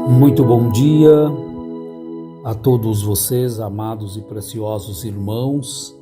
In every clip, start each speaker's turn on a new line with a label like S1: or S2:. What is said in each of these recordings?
S1: Muito bom dia a todos vocês, amados e preciosos irmãos.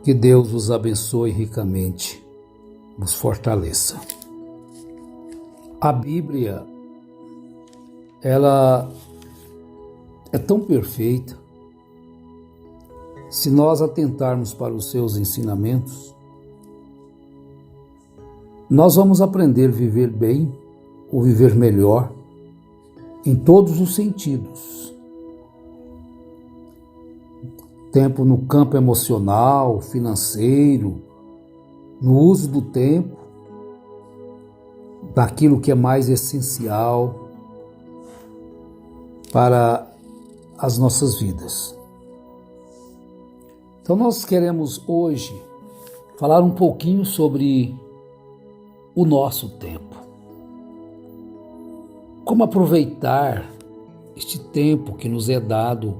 S1: Que Deus vos abençoe ricamente, vos fortaleça. A Bíblia, ela é tão perfeita. Se nós atentarmos para os seus ensinamentos, nós vamos aprender a viver bem ou viver melhor em todos os sentidos. Tempo no campo emocional, financeiro, no uso do tempo, daquilo que é mais essencial para as nossas vidas. Então nós queremos hoje falar um pouquinho sobre o nosso tempo. Como aproveitar este tempo que nos é dado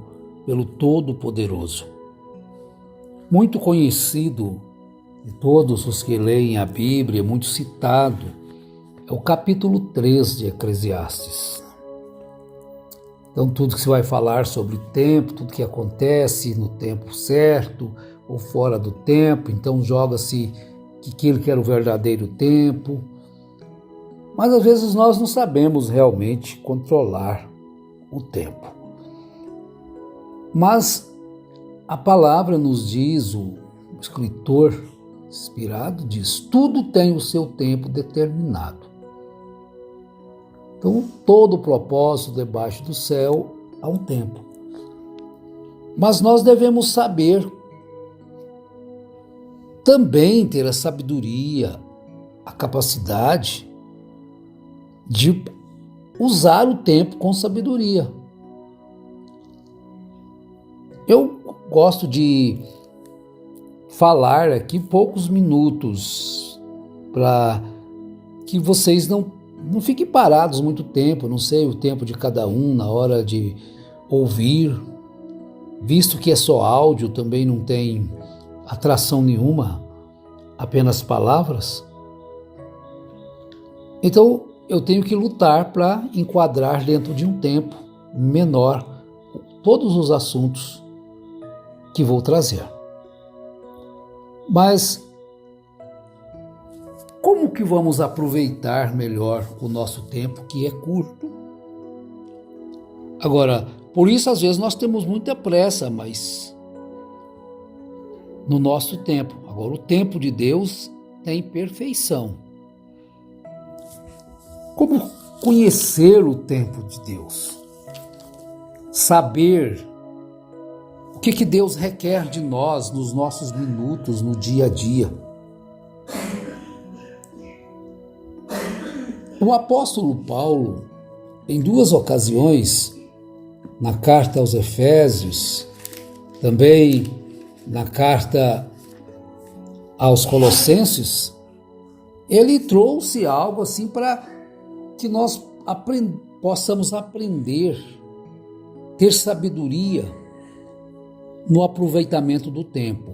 S1: pelo Todo-Poderoso? Muito conhecido de todos os que leem a Bíblia, muito citado, é o capítulo 3 de Eclesiastes. Então tudo que se vai falar sobre o tempo, tudo que acontece no tempo certo ou fora do tempo, então joga-se que aquilo que era o verdadeiro tempo. Mas às vezes nós não sabemos realmente controlar o tempo. Mas a palavra nos diz, o escritor inspirado diz, tudo tem o seu tempo determinado. Então todo o propósito debaixo do céu há um tempo. Mas nós devemos saber também ter a sabedoria, a capacidade de usar o tempo com sabedoria. Eu gosto de falar aqui poucos minutos para que vocês não fiquem parados muito tempo, não sei o tempo de cada um na hora de ouvir, visto que é só áudio, também não tem atração nenhuma, apenas palavras. Então, eu tenho que lutar para enquadrar dentro de um tempo menor todos os assuntos que vou trazer. Mas como que vamos aproveitar melhor o nosso tempo, que é curto? Agora, por isso às vezes nós temos muita pressa, mas no nosso tempo. Agora, o tempo de Deus tem perfeição. Como conhecer o tempo de Deus? Saber o que Deus requer de nós nos nossos minutos, no dia a dia. O apóstolo Paulo, em duas ocasiões, na carta aos Efésios, também na carta aos Colossenses, ele trouxe algo assim para que nós possamos aprender, ter sabedoria no aproveitamento do tempo.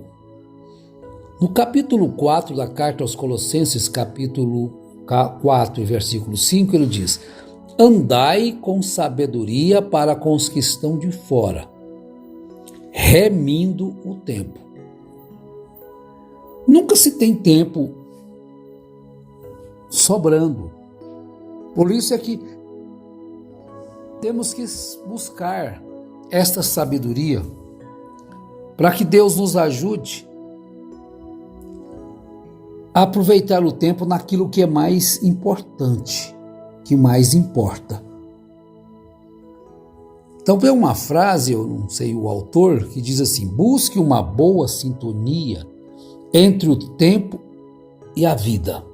S1: No capítulo 4 da carta aos Colossenses, capítulo 4 e versículo 5, ele diz: andai com sabedoria para com os que estão de fora, remindo o tempo. Nunca se tem tempo sobrando. Por isso é que temos que buscar esta sabedoria para que Deus nos ajude a aproveitar o tempo naquilo que é mais importante, que mais importa. Então tem uma frase, eu não sei o autor, que diz assim: busque uma boa sintonia entre o tempo e a vida.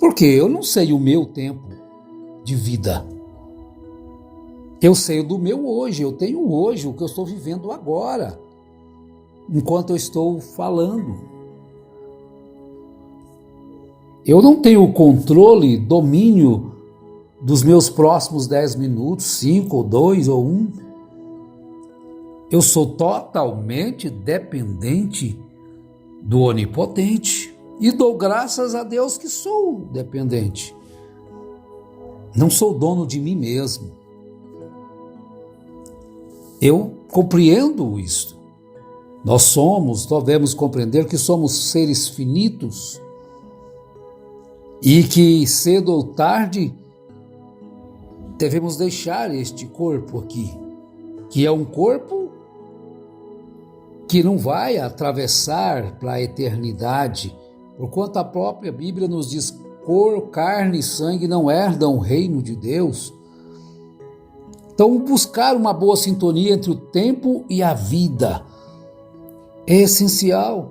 S1: Porque eu não sei o meu tempo de vida. Eu sei do meu hoje, eu tenho hoje, o que eu estou vivendo agora, enquanto eu estou falando. Eu não tenho controle, domínio dos meus próximos 10 minutos, 5 ou 2 ou 1. Eu sou totalmente dependente do Onipotente. E dou graças a Deus que sou dependente. Não sou dono de mim mesmo. Eu compreendo isto. Nós devemos compreender que somos seres finitos e que cedo ou tarde devemos deixar este corpo aqui, que é um corpo que não vai atravessar para a eternidade, porquanto a própria Bíblia nos diz: carne e sangue não herdam o reino de Deus. Então, buscar uma boa sintonia entre o tempo e a vida é essencial.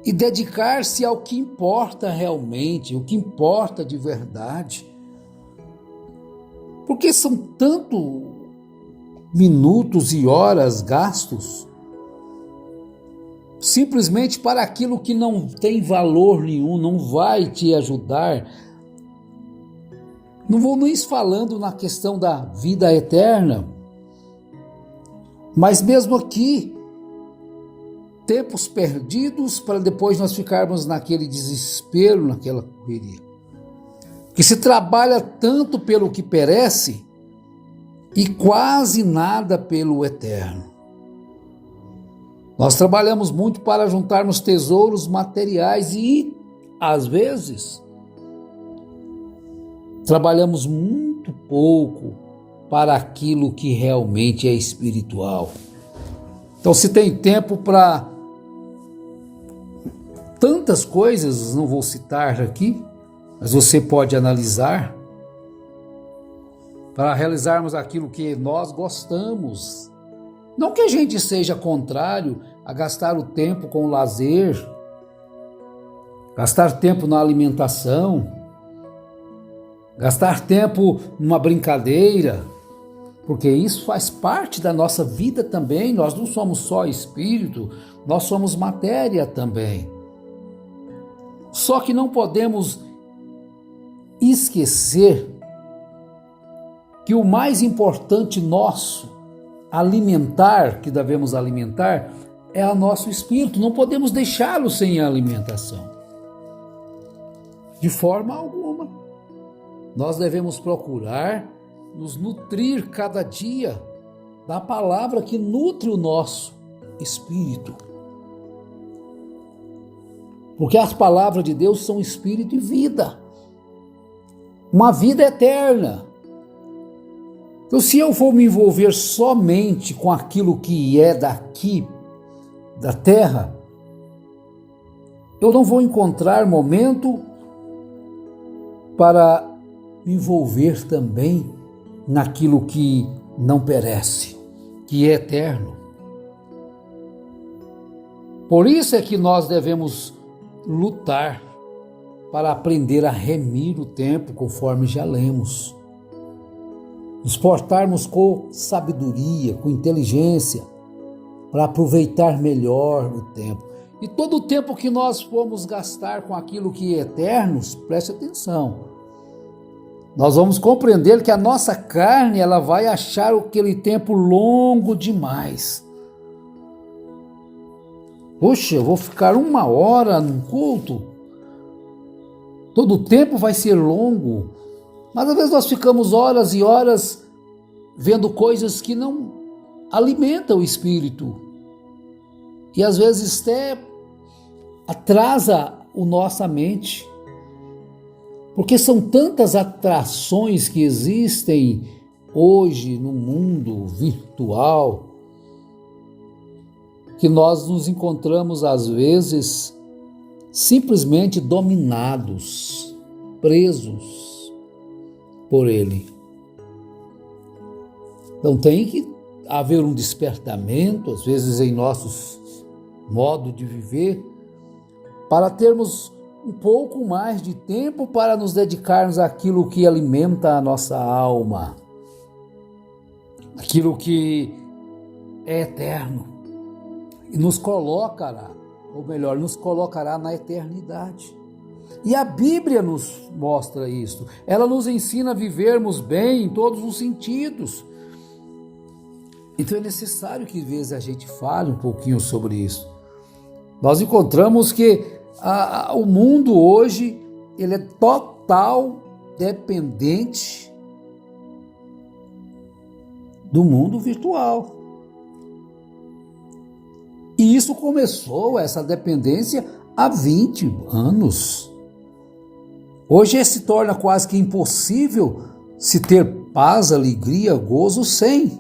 S1: E dedicar-se ao que importa realmente, o que importa de verdade. Porque são tantos minutos e horas gastos simplesmente para aquilo que não tem valor nenhum, não vai te ajudar. Não vou nem falando na questão da vida eterna, mas mesmo aqui, tempos perdidos para depois nós ficarmos naquele desespero, naquela correria. Que se trabalha tanto pelo que perece e quase nada pelo eterno. Nós trabalhamos muito para juntarmos tesouros materiais e, às vezes, trabalhamos muito pouco para aquilo que realmente é espiritual. Então, se tem tempo para tantas coisas, não vou citar aqui, mas você pode analisar para realizarmos aquilo que nós gostamos. Não que a gente seja contrário a gastar o tempo com lazer, gastar tempo na alimentação, gastar tempo numa brincadeira, porque isso faz parte da nossa vida também. Nós não somos só espírito, nós somos matéria também. Só que não podemos esquecer que o mais importante nosso alimentar, que devemos alimentar, é o nosso espírito. Não podemos deixá-lo sem alimentação. De forma alguma. Nós devemos procurar nos nutrir cada dia da palavra que nutre o nosso espírito. Porque as palavras de Deus são espírito e vida. Uma vida eterna. Então, se eu for me envolver somente com aquilo que é daqui, da terra, eu não vou encontrar momento para me envolver também naquilo que não perece, que é eterno. Por isso é que nós devemos lutar para aprender a remir o tempo, conforme já lemos. Nos portarmos com sabedoria, com inteligência, para aproveitar melhor o tempo. E todo o tempo que nós formos gastar com aquilo que é eterno, preste atenção. Nós vamos compreender que a nossa carne, ela vai achar aquele tempo longo demais. Poxa, eu vou ficar 1 hora no culto? Todo o tempo vai ser longo. Mas às vezes nós ficamos horas e horas vendo coisas que não alimentam o espírito. E às vezes até atrasa a nossa mente. Porque são tantas atrações que existem hoje no mundo virtual que nós nos encontramos às vezes simplesmente dominados, presos por ele. Então tem que haver um despertamento, às vezes em nosso modo de viver, para termos um pouco mais de tempo para nos dedicarmos àquilo que alimenta a nossa alma, aquilo que é eterno e nos colocará, ou melhor, nos colocará na eternidade. E a Bíblia nos mostra isso. Ela nos ensina a vivermos bem em todos os sentidos. Então é necessário que às vezes a gente fale um pouquinho sobre isso. Nós encontramos que o mundo hoje ele é total dependente do mundo virtual. E isso começou, essa dependência, há 20 anos. Hoje se torna quase que impossível se ter paz, alegria, gozo sem.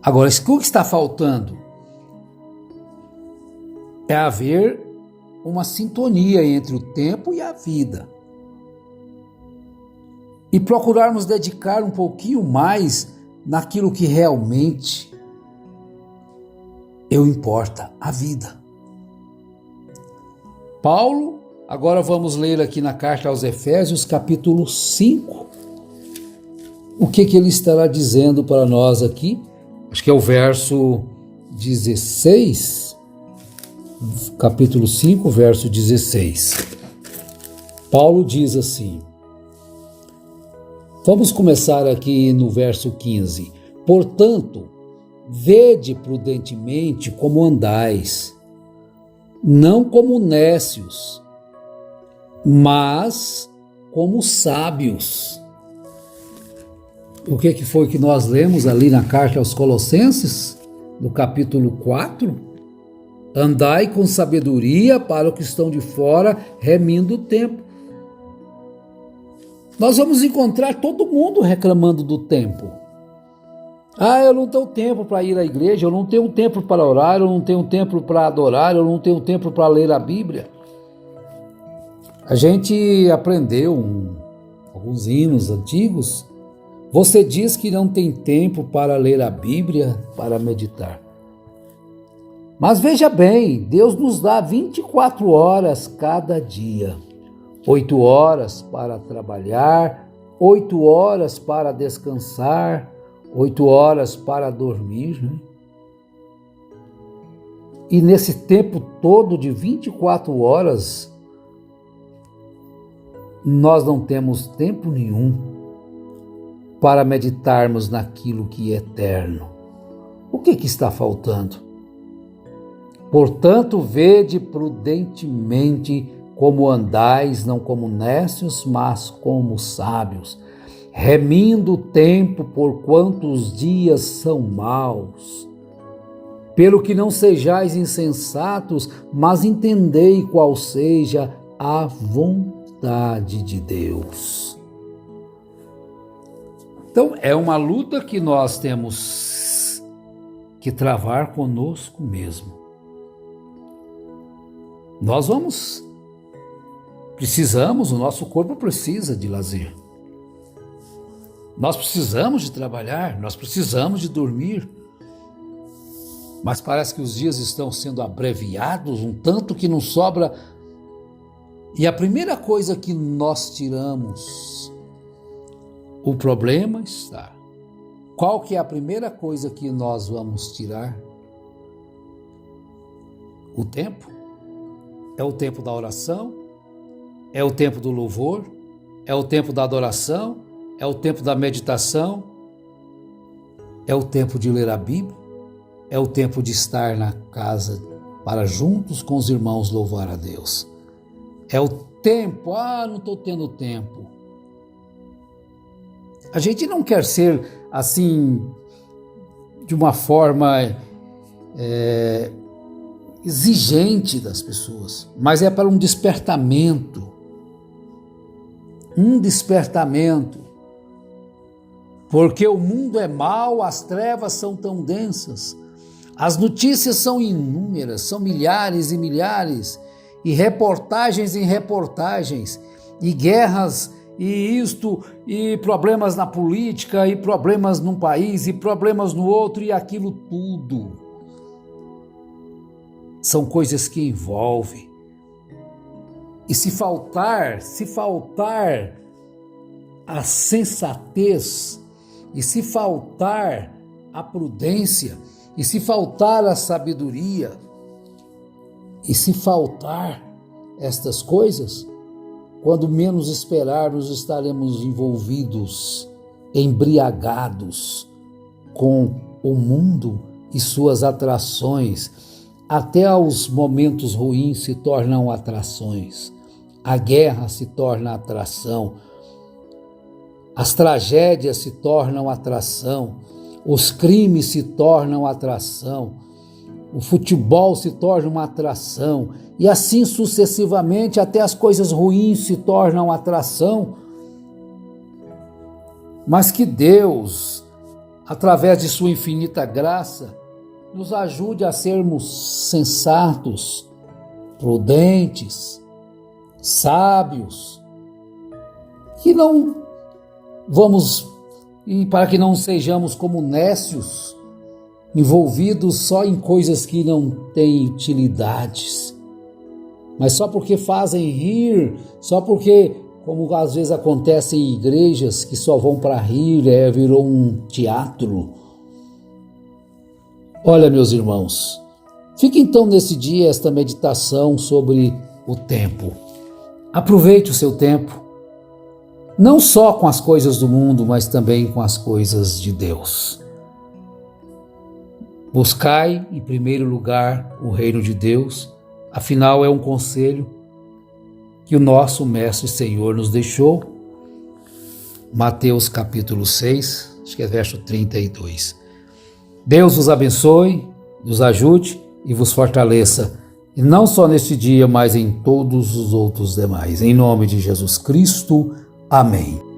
S1: Agora, o que está faltando? É haver uma sintonia entre o tempo e a vida. E procurarmos dedicar um pouquinho mais naquilo que realmente importa, a vida. Paulo, agora vamos ler aqui na carta aos Efésios, capítulo 5, o que ele estará dizendo para nós aqui. Acho que é o verso 16, capítulo 5, verso 16. Paulo diz assim, vamos começar aqui no verso 15. Portanto, vede prudentemente como andais, não como nécios, mas como sábios. O que foi que nós lemos ali na carta aos Colossenses, no capítulo 4? Andai com sabedoria para os que estão de fora, remindo o tempo. Nós vamos encontrar todo mundo reclamando do tempo. Eu não tenho tempo para ir à igreja, eu não tenho tempo para orar, eu não tenho tempo para adorar, eu não tenho tempo para ler a Bíblia. A gente aprendeu alguns hinos antigos. Você diz que não tem tempo para ler a Bíblia, para meditar. Mas veja bem, Deus nos dá 24 horas cada dia. 8 horas para trabalhar, 8 horas para descansar, 8 horas para dormir, né? E nesse tempo todo de 24 horas, nós não temos tempo nenhum para meditarmos naquilo que é eterno. O que está faltando? Portanto, vede prudentemente como andais, não como nécios, mas como sábios, remindo o tempo, porquanto os dias são maus. Pelo que não sejais insensatos, mas entendei qual seja a vontade de Deus. Então, é uma luta que nós temos que travar conosco mesmo. Nós precisamos, o nosso corpo precisa de lazer. Nós precisamos de trabalhar, nós precisamos de dormir. Mas parece que os dias estão sendo abreviados, um tanto que não sobra. E a primeira coisa que nós tiramos, o problema está. Qual que é a primeira coisa que nós vamos tirar? O tempo. É o tempo da oração, é o tempo do louvor, é o tempo da adoração, é o tempo da meditação, é o tempo de ler a Bíblia, é o tempo de estar na casa para juntos com os irmãos louvar a Deus. É o tempo, não estou tendo tempo. A gente não quer ser assim, de uma forma exigente das pessoas, mas é para um despertamento. Um despertamento. Porque o mundo é mau, as trevas são tão densas, as notícias são inúmeras, são milhares e milhares, e reportagens em reportagens, e guerras, e isto, e problemas na política, e problemas num país, e problemas no outro, e aquilo tudo. São coisas que envolvem. E se faltar a sensatez, e se faltar a prudência, e se faltar a sabedoria, e se faltar estas coisas, quando menos esperarmos estaremos envolvidos, embriagados com o mundo e suas atrações. Até os momentos ruins se tornam atrações. A guerra se torna atração. As tragédias se tornam atração. Os crimes se tornam atração. O futebol se torna uma atração. E assim sucessivamente, até as coisas ruins se tornam atração. Mas que Deus, através de sua infinita graça, nos ajude a sermos sensatos, prudentes, sábios, e para que não sejamos como nécios, envolvidos só em coisas que não têm utilidades, mas só porque fazem rir, só porque, como às vezes acontece em igrejas que só vão para rir, virou um teatro. Olha, meus irmãos, fica então nesse dia esta meditação sobre o tempo. Aproveite o seu tempo, não só com as coisas do mundo, mas também com as coisas de Deus. Buscai, em primeiro lugar, o reino de Deus, afinal é um conselho que o nosso Mestre Senhor nos deixou. Mateus capítulo 6, acho que é verso 32. Deus vos abençoe, nos ajude e vos fortaleça, e não só neste dia, mas em todos os outros demais. Em nome de Jesus Cristo, amém.